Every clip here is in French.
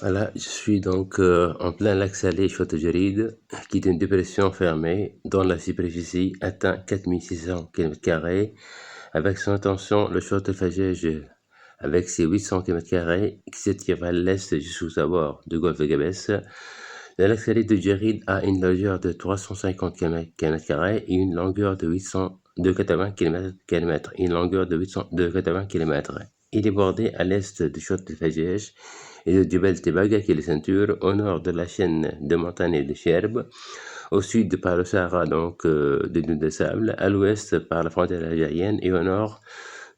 Voilà, je suis donc en plein lac salé Château-Giride, qui est une dépression fermée dont la superficie atteint 4600 km², avec son extension le Château Fagège avec ses 800 km² qui s'étire vers l'est jusqu'aux abords du golfe de Gabès. Le lac salé de Giride a une largeur de 350 km² et une longueur de 80 km, une longueur de 80 km. Il est bordé à l'est du Château de Fagège et de Djebel Tebaga, qui est la ceinture, au nord de la chaîne de montagnes de Cherb, au sud par le Sahara, donc de dunes de sable, à l'ouest par la frontière algérienne et au nord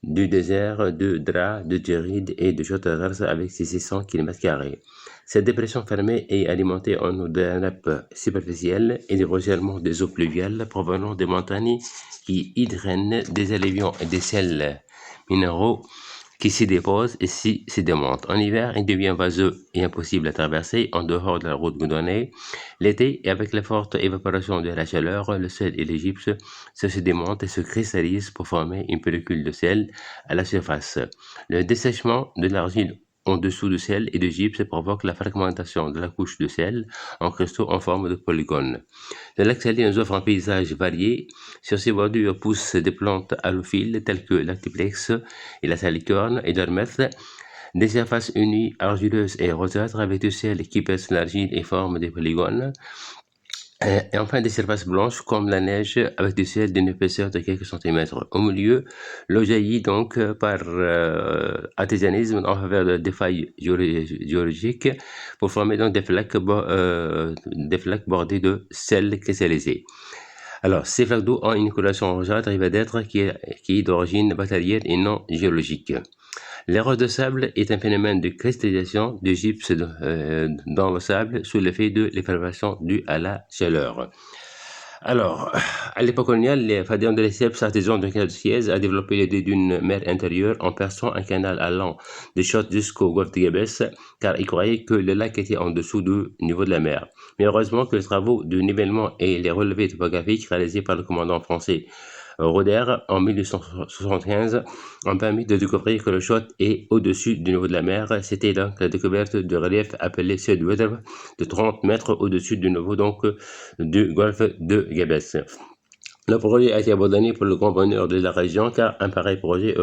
du désert de Dra, de Djerid et de Château d'Arza avec ses 600 km². Cette dépression fermée est alimentée en eau de la nappe superficielle et du regerlement des eaux pluviales provenant des montagnes qui y drainent des alluvions et des sels minéraux qui s'y déposent et s'y sédimentent. En hiver, il devient vaseux et impossible à traverser en dehors de la route goudronnée. L'été, et avec la forte évaporation de la chaleur, le sel et les gypses se sédimentent et se cristallisent pour former une pellicule de sel à la surface. Le dessèchement de l'argile en dessous du sel et de gypse provoque la fragmentation de la couche de sel en cristaux en forme de polygone. Le lac salé nous offre un paysage varié. Sur ses bordures poussent des plantes halophiles telles que l'actiplex et la salicorne et l'hermès, des surfaces unies, argileuses et rosâtres avec du sel qui perce l'argile et forme des polygones. Et enfin des surfaces blanches comme la neige avec du sel d'une épaisseur de quelques centimètres. Au milieu, l'eau jaillit donc par artésianisme en faveur des failles géologiques pour former donc des flaques bordées de sel cristallisé. Alors, ces flaques d'eau ont une coloration rougeâtre et d'être qui est d'origine bactérienne et non géologique. L'erreur de sable est un phénomène de cristallisation du gypse dans le sable sous l'effet de l'évaporation due à la chaleur. Alors, à l'époque coloniale, les fadéens de Lesseps, artisans de canal de Suez, a développé l'idée d'une mer intérieure en perçant un canal allant de Chott jusqu'au golfe de Gabès, car ils croyaient que le lac était en dessous du niveau de la mer. Mais heureusement que les travaux de nivellement et les relevés topographiques réalisés par le commandant français Roder en 1875 ont permis de découvrir que le Chott est au-dessus du niveau de la mer. C'était donc la découverte de relief appelé Sud-Weather de 30 mètres au-dessus du niveau donc du golfe de Gabès. Le projet a été abandonné pour le grand bonheur de la région car un pareil projet